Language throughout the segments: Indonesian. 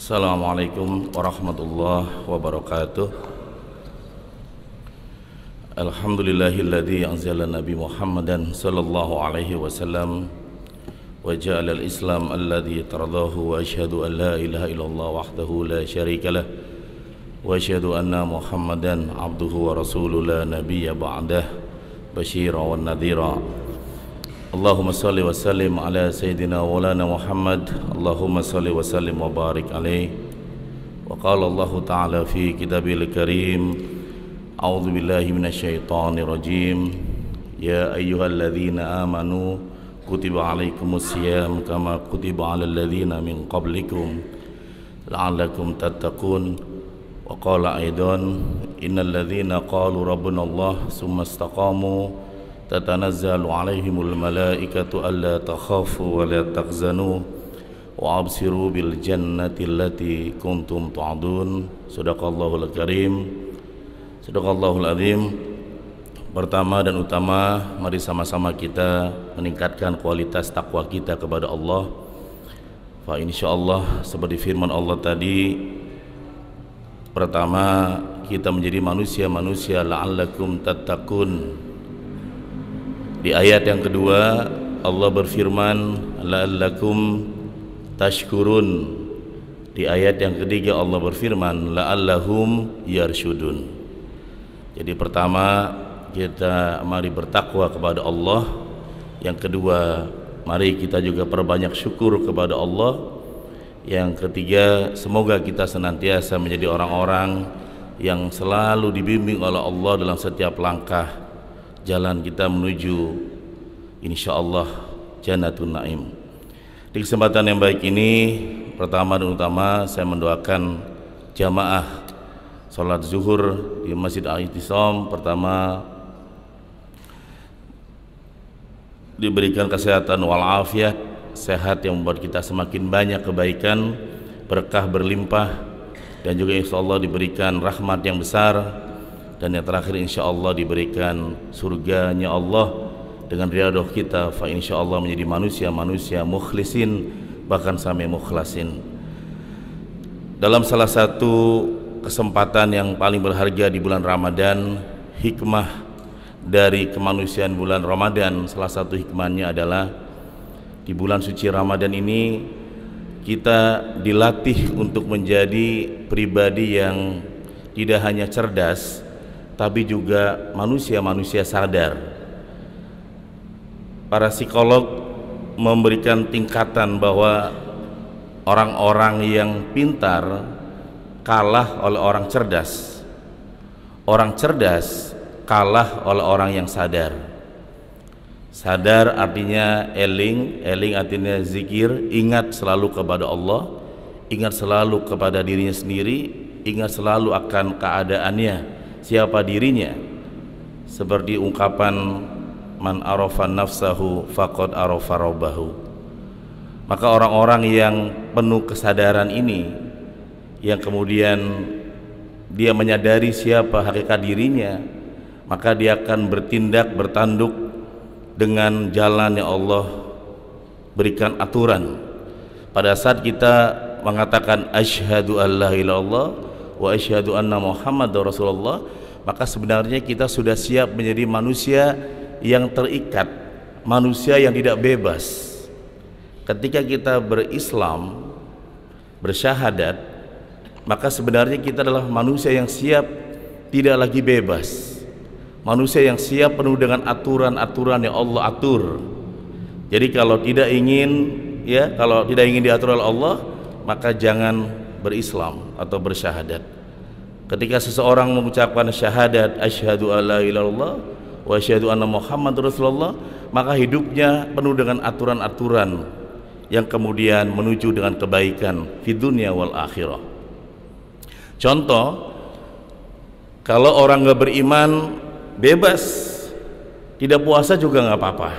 Assalamualaikum warahmatullahi wabarakatuh. Alhamdulillahilladzi anzala Nabi Muhammadan sallallahu alaihi wasallam wa ja'ala al-Islam alladzi taradahu, wa asyhadu an la ilaha illallah wahdahu la syarika lah, wa asyhadu anna Muhammadan abduhu wa rasuluhu la nabiyya ba'dah basyira wa nadhira. Allahumma salli wa sallim ala sayyidina wa lana Muhammad. Allahumma salli wa sallim wa barik alaih. Wa qala Allah ta'ala fi kitabil karim, a'udzu billahi minasyaitonir rajim. Ya ayyuhalladzina amanu kutiba alaikumus syiyam kama kutiba alal ladzina min qablikum la'allakum tattaqun. Wa qala aidan innal ladzina qalu rabbuna Allah tsumma istaqamu tatanazzalu alaihimul malaikatu alla takhafu wa la tahzanu wa absiru bil jannati allati kuntum tu'adun. Sadaqallahul karim, sadaqallahul azim. Pertama dan utama, mari sama-sama kita meningkatkan kualitas takwa kita kepada Allah. Fa insyaallah, seperti firman Allah tadi, pertama kita menjadi manusia-manusia la'allakum tattaqun. Di ayat yang kedua Allah berfirman la'allakum tashkurun. Di ayat yang ketiga Allah berfirman la'allahum yarsyudun. Jadi pertama kita mari bertakwa kepada Allah. Yang kedua mari kita juga perbanyak syukur kepada Allah. Yang ketiga semoga kita senantiasa menjadi orang-orang yang selalu dibimbing oleh Allah dalam setiap langkah jalan kita menuju insyaallah Jannatun Naim. Di kesempatan yang baik ini, pertama dan utama saya mendoakan jamaah salat zuhur di Masjid Al-I'tisam. Pertama diberikan kesehatan walafiat, sehat yang membuat kita semakin banyak kebaikan, berkah berlimpah, dan juga insyaallah diberikan rahmat yang besar. Dan yang terakhir insyaallah diberikan surganya Allah dengan ridha kita. Fa insyaallah menjadi manusia-manusia mukhlisin, bahkan sampai mukhlasin. Dalam salah satu kesempatan yang paling berharga di bulan Ramadan, hikmah dari kemanusiaan bulan Ramadan, salah satu hikmahnya adalah di bulan suci Ramadan ini kita dilatih untuk menjadi pribadi yang tidak hanya cerdas tapi juga manusia-manusia sadar. Para psikolog memberikan tingkatan bahwa orang-orang yang pintar kalah oleh orang cerdas. Orang cerdas kalah oleh orang yang sadar. Sadar artinya eling, eling artinya zikir, ingat selalu kepada Allah, ingat selalu kepada dirinya sendiri, ingat selalu akan keadaannya, siapa dirinya, seperti ungkapan man arafa nafsahu faqad arafa rabbahu. Maka orang-orang yang penuh kesadaran ini, yang kemudian dia menyadari siapa hakikat dirinya, maka dia akan bertindak bertanduk dengan jalan yang Allah berikan aturan. Pada saat kita mengatakan asyhadu an la ilaha illallah wa asyhadu anna Muhammadar Rasulullah, maka sebenarnya kita sudah siap menjadi manusia yang terikat, manusia yang tidak bebas. Ketika kita berislam, bersyahadat, maka sebenarnya kita adalah manusia yang siap tidak lagi bebas, manusia yang siap penuh dengan aturan-aturan yang Allah atur. Jadi kalau tidak ingin diatur oleh Allah, maka jangan berislam atau bersyahadat. Ketika seseorang mengucapkan syahadat asyhadu alla ilaha illallah wa asyhadu anna Muhammadar Rasulullah, maka hidupnya penuh dengan aturan-aturan yang kemudian menuju dengan kebaikan di dunia wal akhirah. Contoh, kalau orang nggak beriman bebas, tidak puasa juga nggak apa-apa.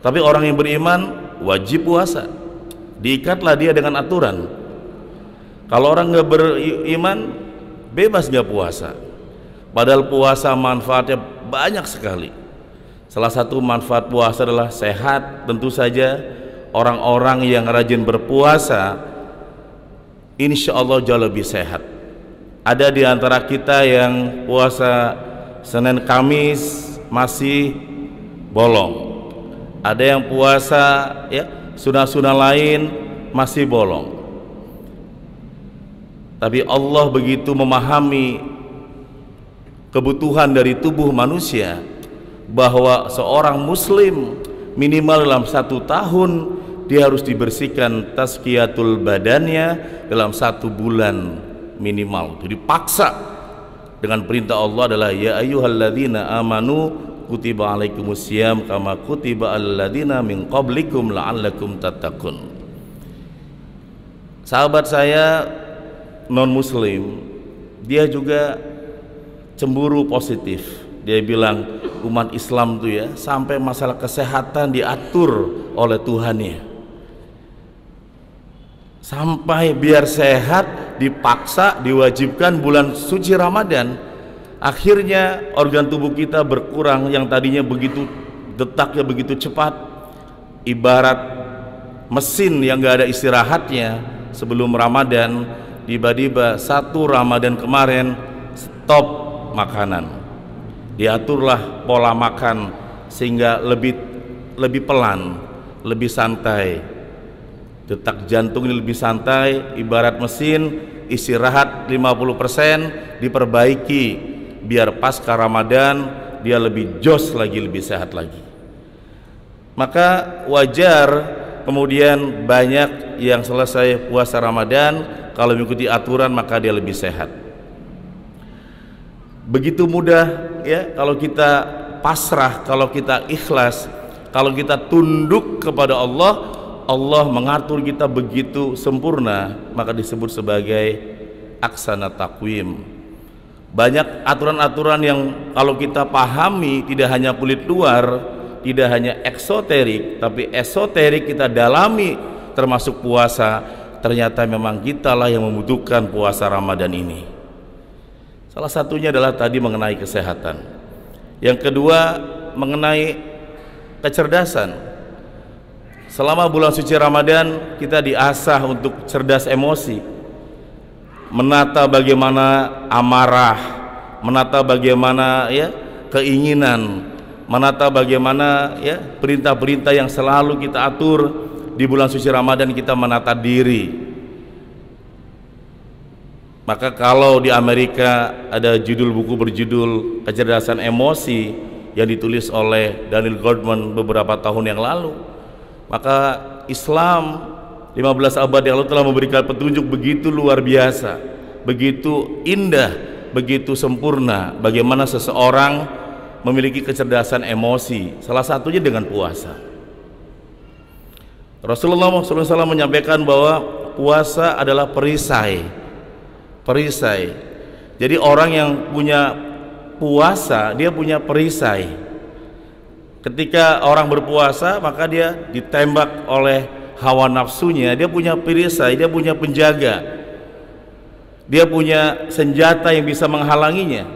Tapi orang yang beriman wajib puasa, diikatlah dia dengan aturan. Kalau orang nggak beriman bebas nggak puasa, padahal puasa manfaatnya banyak sekali. Salah satu manfaat puasa adalah sehat. Tentu saja orang-orang yang rajin berpuasa insya Allah jauh lebih sehat. Ada di antara kita yang puasa Senin Kamis masih bolong, ada yang puasa ya sunah-sunah lain masih bolong. Tapi Allah begitu memahami kebutuhan dari tubuh manusia, bahwa seorang muslim minimal dalam 1 tahun dia harus dibersihkan tazkiyatul badannya dalam 1 bulan minimal. Itu dipaksa dengan perintah Allah adalah ya ayyuhalladzina amanu kutiba alaikumusiyam kama kutiba alladzina min qablikum la'allakum tattaqun. Sahabat saya non muslim, dia juga cemburu positif. Dia bilang umat Islam tuh ya sampai masalah kesehatan diatur oleh Tuhannya, sampai biar sehat dipaksa diwajibkan bulan suci Ramadan. Akhirnya organ tubuh kita berkurang, yang tadinya begitu detaknya begitu cepat, ibarat mesin yang gak ada istirahatnya sebelum Ramadan, tiba-tiba 1 Ramadan kemarin stop makanan, diaturlah pola makan sehingga lebih pelan, lebih santai, detak jantung ini lebih santai, ibarat mesin istirahat 50%, diperbaiki biar pasca Ramadan dia lebih jos lagi, lebih sehat lagi. Maka wajar kemudian banyak yang selesai puasa Ramadan kalau mengikuti aturan maka dia lebih sehat. Begitu mudah ya kalau kita pasrah, kalau kita ikhlas, kalau kita tunduk kepada Allah, Allah mengatur kita begitu sempurna, maka disebut sebagai aksana takwim. Banyak aturan-aturan yang kalau kita pahami tidak hanya kulit luar, tidak hanya eksoterik, tapi esoterik kita dalami, termasuk puasa. Ternyata memang kitalah yang membutuhkan puasa Ramadan ini. Salah satunya adalah tadi mengenai kesehatan. Yang kedua mengenai kecerdasan. Selama bulan suci Ramadan kita diasah untuk cerdas emosi, menata bagaimana amarah, menata bagaimana ya keinginan, menata bagaimana ya perintah-perintah yang selalu kita atur. Di bulan suci Ramadan kita menata diri. Maka kalau di Amerika ada judul buku berjudul Kecerdasan Emosi yang ditulis oleh Daniel Goleman beberapa tahun yang lalu, maka Islam 15 abad yang lalu telah memberikan petunjuk begitu luar biasa, begitu indah, begitu sempurna bagaimana seseorang memiliki kecerdasan emosi, salah satunya dengan puasa. Rasulullah SAW menyampaikan bahwa puasa adalah perisai. Jadi orang yang punya puasa dia punya perisai. Ketika orang berpuasa maka dia ditembak oleh hawa nafsunya, dia punya perisai, dia punya penjaga, dia punya senjata yang bisa menghalanginya.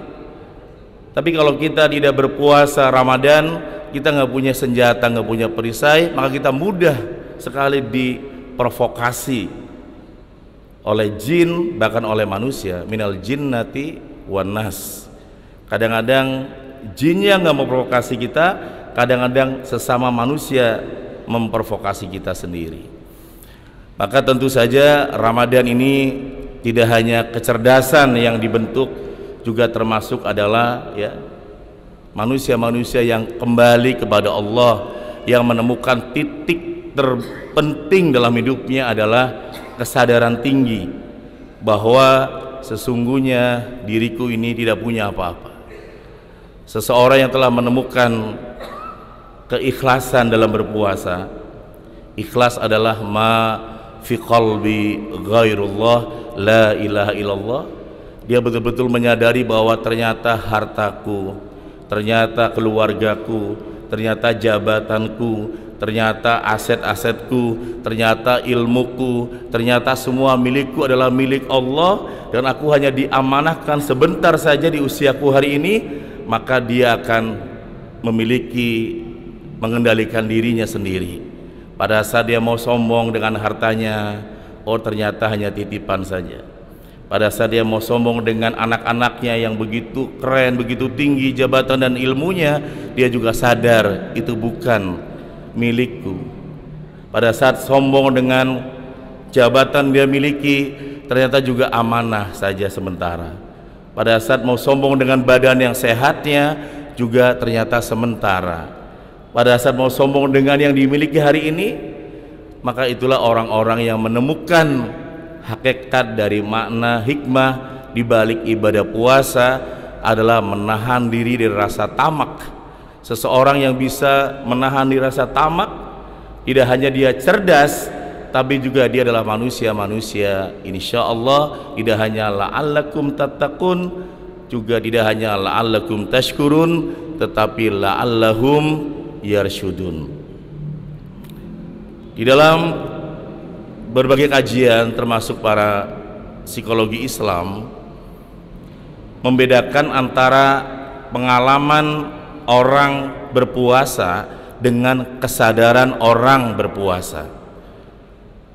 Tapi kalau kita tidak berpuasa Ramadan, kita nggak punya senjata, nggak punya perisai, maka kita mudah sekali diprovokasi oleh jin, bahkan oleh manusia. Minal jinnati wan nas. Kadang-kadang jinnya nggak memprovokasi kita, kadang-kadang sesama manusia memprovokasi kita sendiri. Maka tentu saja Ramadan ini tidak hanya kecerdasan yang dibentuk, juga termasuk adalah ya manusia-manusia yang kembali kepada Allah, yang menemukan titik terpenting dalam hidupnya adalah kesadaran tinggi bahwa sesungguhnya diriku ini tidak punya apa-apa. Seseorang yang telah menemukan keikhlasan dalam berpuasa, ikhlas adalah ma fi qalbi ghairullah la ilaha illallah. Dia betul-betul menyadari bahwa ternyata hartaku, ternyata keluargaku, ternyata jabatanku, ternyata aset-asetku, ternyata ilmuku, ternyata semua milikku adalah milik Allah, dan aku hanya diamanahkan sebentar saja di usiaku hari ini. Maka dia akan memiliki, mengendalikan dirinya sendiri. Pada saat dia mau sombong dengan hartanya, oh ternyata hanya titipan saja. Pada saat dia mau sombong dengan anak-anaknya yang begitu keren, begitu tinggi jabatan dan ilmunya, dia juga sadar itu bukan milikku. Pada saat sombong dengan jabatan dia miliki, ternyata juga amanah saja sementara. Pada saat mau sombong dengan badan yang sehatnya, juga ternyata sementara. Pada saat mau sombong dengan yang dimiliki hari ini, maka itulah orang-orang yang menemukan hakikat dari makna hikmah di balik ibadah puasa adalah menahan diri dari rasa tamak. Seseorang yang bisa menahan diri rasa tamak, tidak hanya dia cerdas, tapi juga dia adalah manusia-manusia insyaallah tidak hanya la'allakum tattaqun, juga tidak hanya la'allakum tashkurun, tetapi la'allahum yarsyudun. Di dalam berbagai kajian termasuk para psikologi Islam membedakan antara pengalaman orang berpuasa dengan kesadaran orang berpuasa.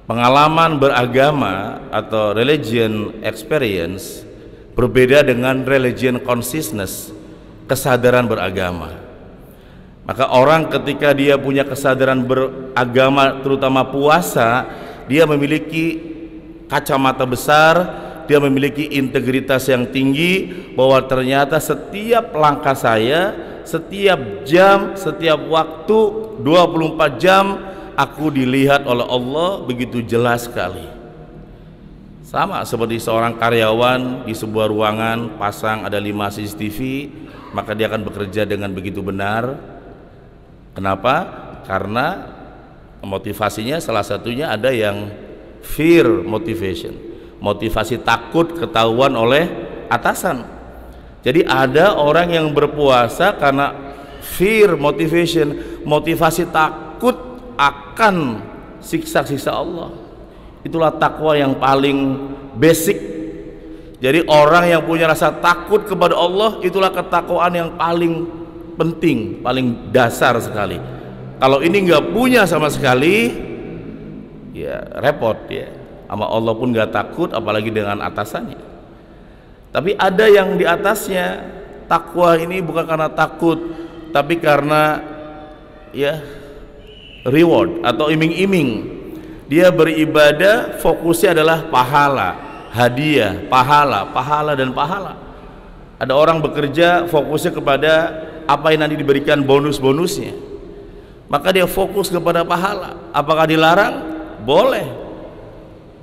Pengalaman beragama atau religion experience berbeda dengan religion consciousness, kesadaran beragama. Maka orang ketika dia punya kesadaran beragama terutama puasa, dia memiliki kacamata besar, dia memiliki integritas yang tinggi bahwa ternyata setiap langkah saya, setiap jam, setiap waktu 24 jam aku dilihat oleh Allah begitu jelas sekali. Sama seperti seorang karyawan di sebuah ruangan pasang ada 5 CCTV, maka dia akan bekerja dengan begitu benar. Kenapa? Karena motivasinya salah satunya ada yang fear motivation, motivasi takut ketahuan oleh atasan. Jadi ada orang yang berpuasa karena fear motivation, motivasi takut akan siksa-siksa Allah. Itulah takwa yang paling basic. Jadi orang yang punya rasa takut kepada Allah, itulah ketakwaan yang paling penting, paling dasar sekali. Kalau ini nggak punya sama sekali, ya repot ya. Sama Allah pun nggak takut, apalagi dengan atasannya. Tapi ada yang di atasnya, takwa ini bukan karena takut, tapi karena ya reward atau iming-iming. Dia beribadah, fokusnya adalah pahala, hadiah, pahala dan pahala. Ada orang bekerja fokusnya kepada apa yang nanti diberikan bonus-bonusnya. Maka dia fokus kepada pahala. Apakah dilarang? Boleh.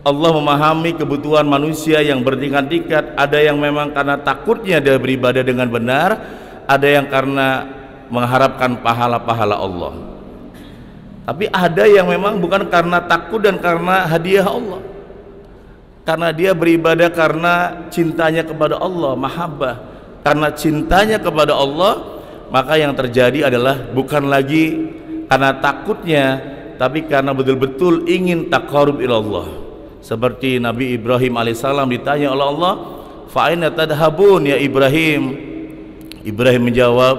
Allah memahami kebutuhan manusia yang bertingkat-tingkat. Ada yang memang karena takutnya dia beribadah dengan benar, ada yang karena mengharapkan pahala-pahala Allah. Tapi ada yang memang bukan karena takut dan karena hadiah Allah, karena dia beribadah karena cintanya kepada Allah, mahabbah. Karena cintanya kepada Allah, maka yang terjadi adalah bukan lagi karena takutnya, tapi karena betul-betul ingin taqarrub ilallah. Seperti Nabi Ibrahim alaihissalam ditanya oleh Allah, fa aina tadhhabun ya Ibrahim? Ibrahim menjawab,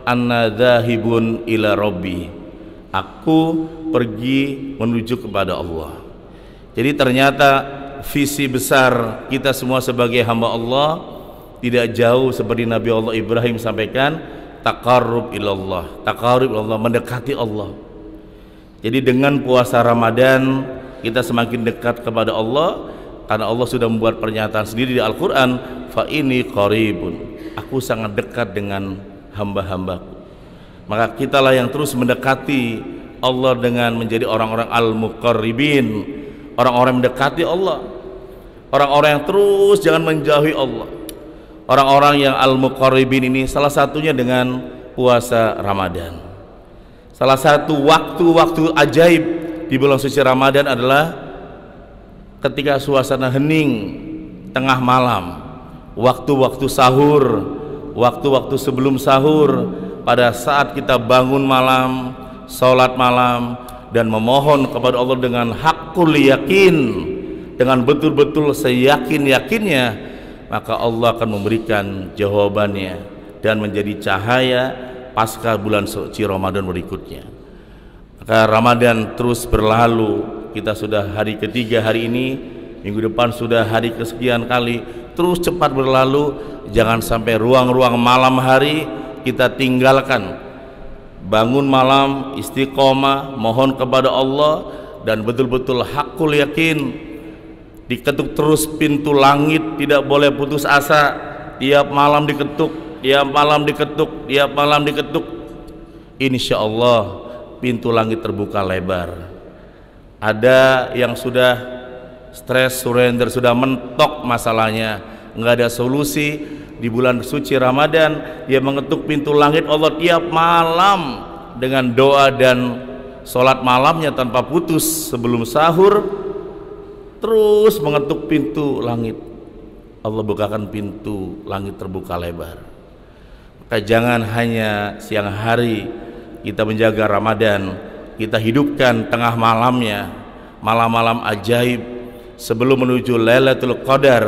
anna dzahibun ila rabbi. Aku pergi menuju kepada Allah. Jadi ternyata visi besar kita semua sebagai hamba Allah tidak jauh seperti Nabi Allah Ibrahim sampaikan, taqarrub ilallah, mendekati Allah. Jadi dengan puasa Ramadan kita semakin dekat kepada Allah, karena Allah sudah membuat pernyataan sendiri di Al-Quran, fa ini qaribun, aku sangat dekat dengan hamba-hambaku. Maka kitalah yang terus mendekati Allah dengan menjadi orang-orang al-muqarribin, orang-orang yang mendekati Allah, orang-orang yang terus jangan menjauhi Allah. Orang-orang yang al-muqarribin ini salah satunya dengan puasa Ramadan. Salah satu waktu-waktu ajaib di bulan suci Ramadan adalah ketika suasana hening tengah malam, waktu-waktu sahur, waktu-waktu sebelum sahur, pada saat kita bangun malam, sholat malam, dan memohon kepada Allah dengan hakul yakin, dengan betul-betul seyakin-yakinnya, maka Allah akan memberikan jawabannya dan menjadi cahaya pasca bulan suci Ramadan berikutnya. Maka Ramadan terus berlalu, kita sudah hari ketiga hari ini, minggu depan sudah hari kesekian kali, terus cepat berlalu. Jangan sampai ruang-ruang malam hari kita tinggalkan. Bangun malam, istiqomah, mohon kepada Allah, dan betul-betul hakul yakin, diketuk terus pintu langit, tidak boleh putus asa. Tiap malam diketuk, tiap malam diketuk, tiap malam diketuk. Insya Allah pintu langit terbuka lebar. Ada yang sudah stres, surrender, sudah mentok masalahnya, nggak ada solusi. Di bulan suci Ramadan dia mengetuk pintu langit Allah tiap malam dengan doa dan sholat malamnya tanpa putus sebelum sahur, terus mengetuk pintu langit. Allah bukakan pintu langit terbuka lebar. Maka jangan hanya siang hari kita menjaga Ramadan, kita hidupkan tengah malamnya, malam-malam ajaib sebelum menuju Lailatul Qadar.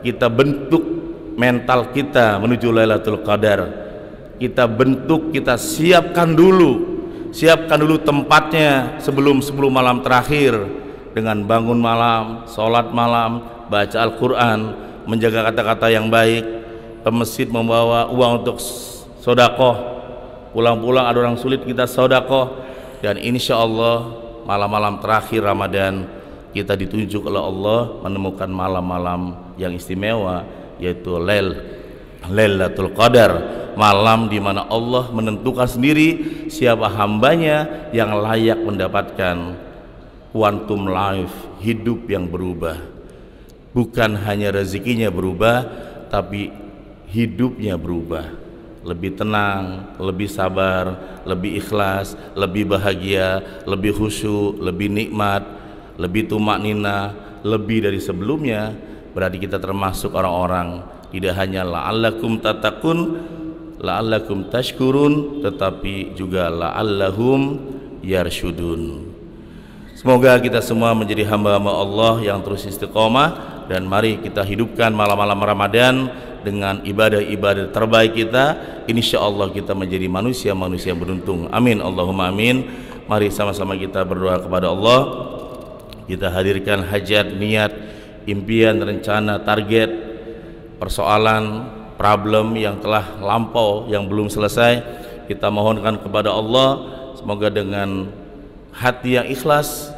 Kita bentuk mental kita menuju Lailatul Qadar, kita bentuk, kita siapkan dulu tempatnya sebelum 10 malam terakhir, dengan bangun malam, sholat malam, baca Al-Quran, menjaga kata-kata yang baik, ke masjid membawa uang untuk sodakoh, pulang-pulang ada orang sulit kita sodakoh. Dan insya Allah malam-malam terakhir Ramadan kita ditunjuk oleh Allah menemukan malam-malam yang istimewa, yaitu Lailatul Qadar, malam di mana Allah menentukan sendiri siapa hambanya yang layak mendapatkan quantum life, hidup yang berubah. Bukan hanya rezekinya berubah, tapi hidupnya berubah, lebih tenang, lebih sabar, lebih ikhlas, lebih bahagia, lebih khusyuk, lebih nikmat, lebih tumaknina, lebih dari sebelumnya. Berarti kita termasuk orang-orang tidak hanya la'allakum tattaqun, la'allakum tashkurun, tetapi juga la'allahum yarsyudun. Semoga kita semua menjadi hamba-hamba Allah yang terus istiqomah, dan mari kita hidupkan malam-malam Ramadan dengan ibadah-ibadah terbaik kita. Insya Allah kita menjadi manusia-manusia beruntung. Amin Allahumma amin. Mari sama-sama kita berdoa kepada Allah. Kita hadirkan hajat, niat, impian, rencana, target, persoalan, problem yang telah lampau, yang belum selesai, kita mohonkan kepada Allah. Semoga dengan hati yang ikhlas,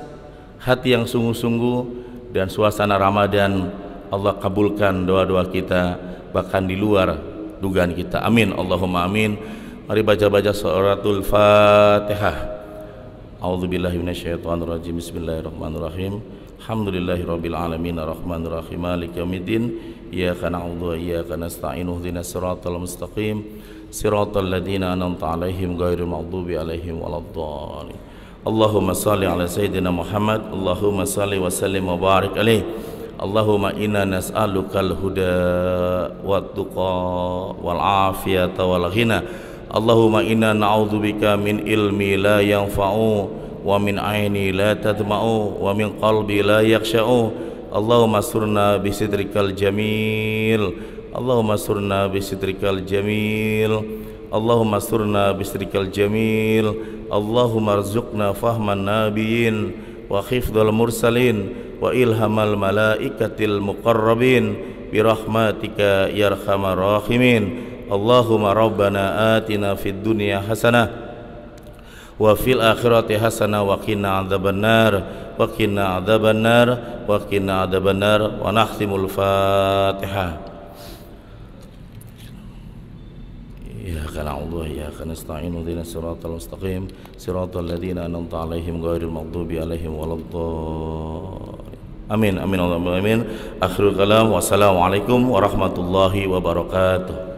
hati yang sungguh-sungguh, dan suasana Ramadan, Allah kabulkan doa-doa kita, bahkan di luar dugaan kita. Amin Allahumma amin. Mari baca-baca suratul Fatihah. A'udzubillahi minasyaitonirrajim. Bismillahirrahmanirrahim. Alhamdulillahirabbil alamin arrahmanir rahim maliki yaumiddin. Iyyaka na'budu wa iyyaka nasta'in ihdinas siratal mustaqim siratal ladzina an'amta 'alaihim ghairil maghdubi 'alaihim waladdallin. Allahumma shalli ala sayyidina Muhammad. Allahumma shalli wa sallim wa barik alaihi. Allahumma inna nas'alukal huda wat tuqa wal afiyata wal ghina. Allahumma inna na'udzubika min ilmi la yanfa'u wa min aini la tadma'u wa min qalbi la yakhsha'u. Allahumma surna bisidrikal jamil. Allahumma surna bisidrikal jamil. Allahumma surna bisidrikal jamil. Allahumma arzuqna fahman nabiyyin wa khifdhal mursalin wa ilhamal malaikatil muqarrabin birahmatika ya arhamar rahimin. Allahumma rabbana atina fid dunya hasanah wa fil akhirati hasanah wa qina adzabannar wa qina adzabannar wa qina adzabannar. Wa nakhtimul Fatihah. Iyyaka na'budu wa iyyaka nasta'in ihdinas siratal mustaqim siratal ladzina an'amta 'alaihim ghairil maghdubi 'alaihim waladdallin. Amin amin Allahumma amin. Akhirul kalam. Wassalamualaikum warahmatullahi wabarakatuh.